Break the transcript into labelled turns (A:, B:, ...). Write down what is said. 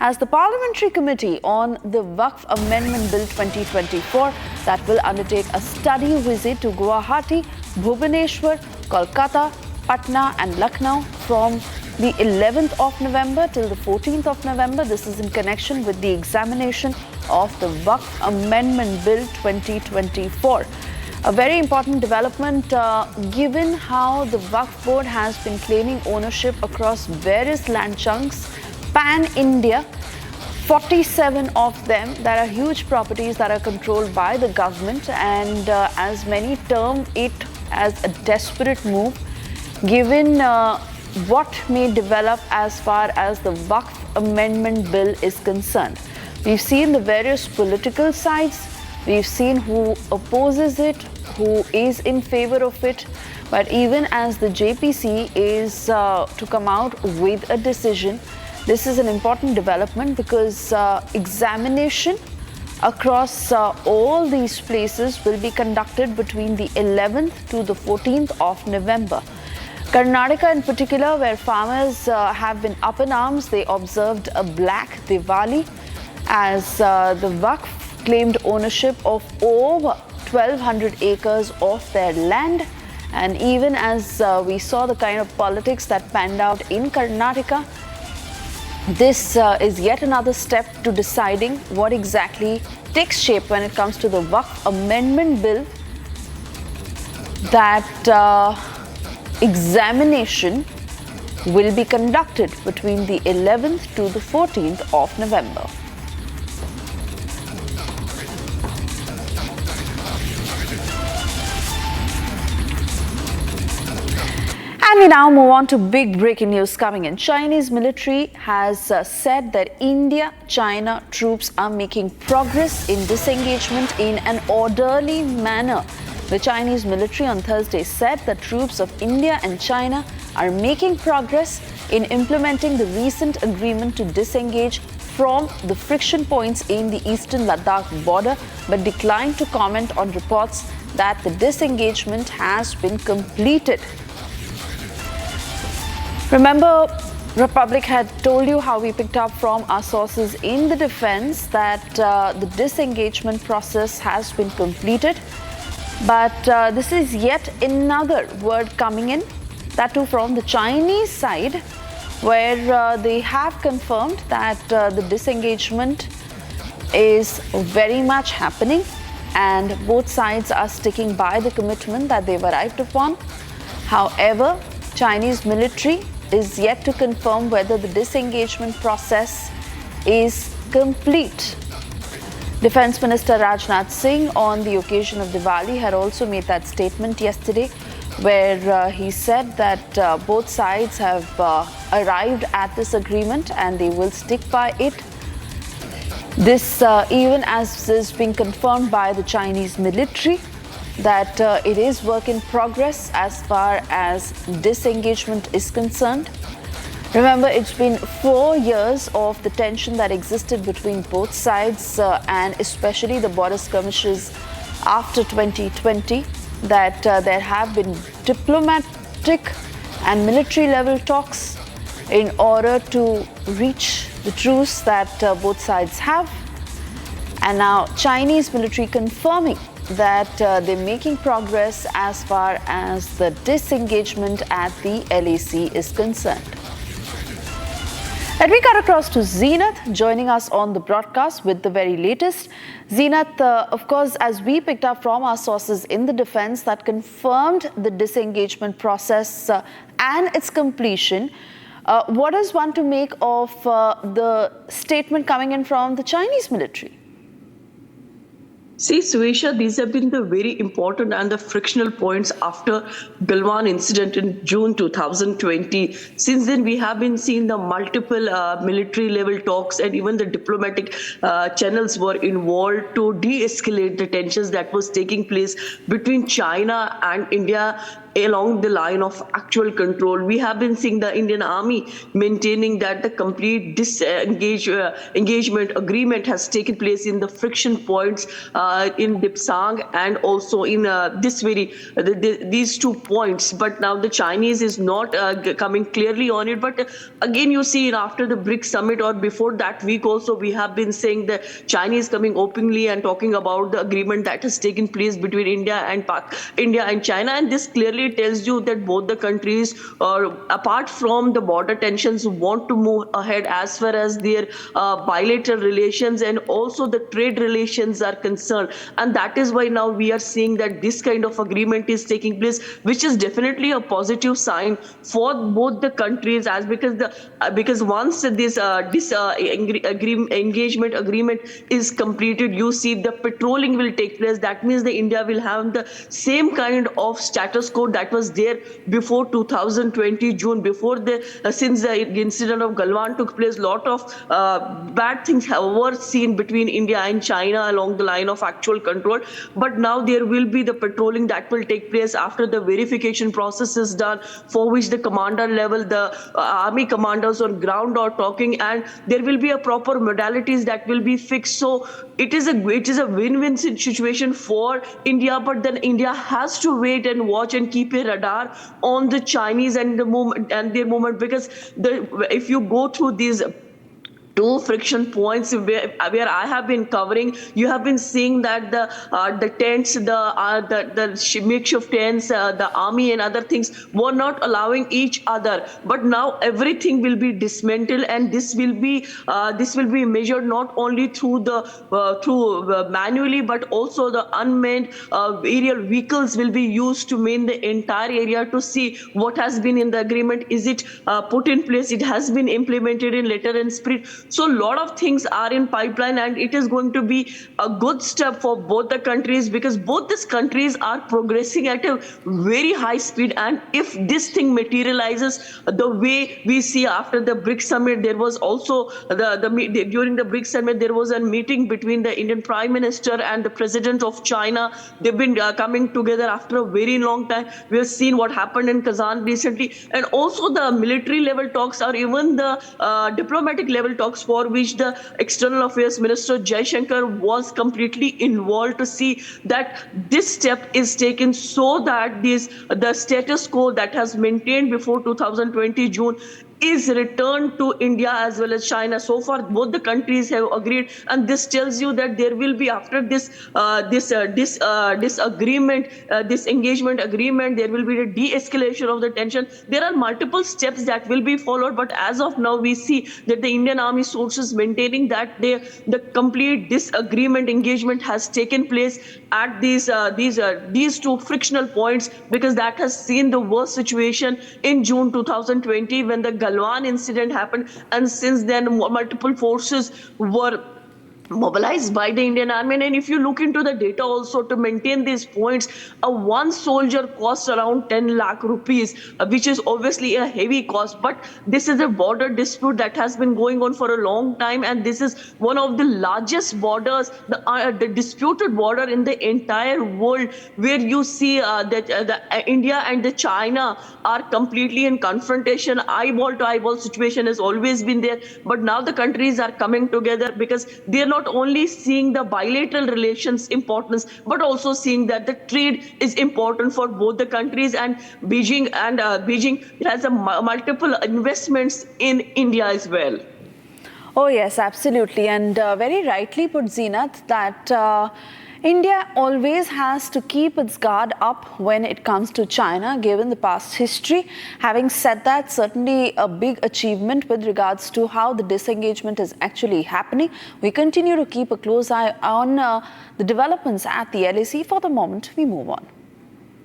A: as the Parliamentary Committee on the Waqf Amendment Bill 2024 that will undertake a study visit to Guwahati, Bhubaneswar, Kolkata, Patna and Lucknow from the 11th of November till the 14th of November. This is in connection with the examination of the Waqf Amendment Bill 2024. A very important development given how the Waqf Board has been claiming ownership across various land chunks pan-India. 47 of them that are huge properties that are controlled by the government, and as many term it as a desperate move given what may develop as far as the Waqf Amendment Bill is concerned. We've seen the various political sides, we've seen who opposes it, who is in favor of it, but even as the JPC is to come out with a decision, this is an important development because examination across all these places will be conducted between the 11th to the 14th of November. Karnataka in particular, where farmers have been up in arms, they observed a black Diwali as the Waqf claimed ownership of over 1,200 acres of their land. And even as we saw the kind of politics that panned out in Karnataka, this is yet another step to deciding what exactly takes shape when it comes to the Waqf Amendment Bill. That examination will be conducted between the 11th to the 14th of November. And we now move on to big breaking news coming in. Chinese military has said that India-China troops are making progress in disengagement in an orderly manner. The Chinese military on Thursday said that troops of India and China are making progress in implementing the recent agreement to disengage from the friction points in the eastern Ladakh border, but declined to comment on reports that the disengagement has been completed. Remember, Republic had told you how we picked up from our sources in the defense that the disengagement process has been completed. But this is yet another word coming in, that too from the Chinese side, where they have confirmed that the disengagement is very much happening and both sides are sticking by the commitment that they've arrived upon. However, Chinese military is yet to confirm whether the disengagement process is complete. Defence Minister Rajnath Singh on the occasion of Diwali had also made that statement yesterday, where he said that both sides have arrived at this agreement and they will stick by it. This even as is being confirmed by the Chinese military that it is work in progress as far as disengagement is concerned. Remember, it's been 4 years of the tension that existed between both sides and especially the border skirmishes after 2020, that there have been diplomatic and military level talks in order to reach the truce that both sides have. And now Chinese military confirming that they're making progress as far as the disengagement at the LAC is concerned. Let me cut across to Zeenath, joining us on the broadcast with the very latest. Zeenath, of course, as we picked up from our sources in the defense that confirmed the disengagement process and its completion, what is one to make of the statement coming in from the Chinese military?
B: See, Suesha, these have been the very important and the frictional points after Galwan incident in June 2020. Since then, we have been seeing the multiple military level talks, and even the diplomatic channels were involved to de-escalate the tensions that was taking place between China and India along the line of actual control. We have been seeing the Indian Army maintaining that the complete engagement agreement has taken place in the friction points in Dipsang and also in these 2 points. But now the Chinese is not coming clearly on it. But again, you see after the BRICS summit or before that week also, we have been saying the Chinese coming openly and talking about the agreement that has taken place between India and China. And this clearly tells you that both the countries, apart from the border tensions, want to move ahead as far as their bilateral relations and also the trade relations are concerned. And that is why now we are seeing that this kind of agreement is taking place, which is definitely a positive sign for both the countries, as because once this engagement agreement is completed, you see the patrolling will take place. That means the India will have the same kind of status quo that was there before 2020 June, before since the incident of Galwan took place. Lot of bad things were seen between India and China along the line of actual control. But now there will be the patrolling that will take place after the verification process is done, for which the commander level, the army commanders on ground are talking, and there will be a proper modalities that will be fixed. So it is a win-win situation for India. But then India has to wait and watch and keep a radar on the Chinese and their movement, because if you go through these 2 friction points where I have been covering, you have been seeing that the tents, the makeshift tents, the army and other things were not allowing each other. But now everything will be dismantled, and this will be measured not only through manually, but also the unmanned aerial vehicles will be used to man the entire area to see what has been in the agreement. Is it put in place? It has been implemented in letter and spirit. So a lot of things are in pipeline, and it is going to be a good step for both the countries, because both these countries are progressing at a very high speed. And if this thing materializes the way we see after the BRICS summit, there was also during the BRICS summit, there was a meeting between the Indian Prime Minister and the President of China. They've been coming together after a very long time. We have seen what happened in Kazan recently, and also the military level talks, or even the diplomatic level talks, for which the External Affairs Minister Jaishankar was completely involved, to see that this step is taken so that the status quo that has maintained before 2020 June is returned to India as well as China. So far, both the countries have agreed, and this tells you that there will be, after this agreement, this engagement agreement, there will be a de-escalation of the tension. There are multiple steps that will be followed, but as of now, we see that the Indian Army sources maintaining that the complete disagreement engagement has taken place at these 2 frictional points, because that has seen the worst situation in June 2020 when the Galwan incident happened, and since then multiple forces were mobilized by the Indian Army. And if you look into the data also, to maintain these points, one soldier costs around 10 lakh rupees, which is obviously a heavy cost. But this is a border dispute that has been going on for a long time, and this is one of the largest borders, the disputed border in the entire world, where you see that India and the China are completely in confrontation. Eyeball to eyeball situation has always been there, but now the countries are coming together, because they are not only seeing the bilateral relations importance, but also seeing that the trade is important for both the countries. And Beijing has multiple investments in India as well.
A: Oh yes, absolutely, and very rightly put, Zeenat, that India always has to keep its guard up when it comes to China, given the past history. Having said that, certainly a big achievement with regards to how the disengagement is actually happening. We continue to keep a close eye on the developments at the LAC. For the moment, we move on.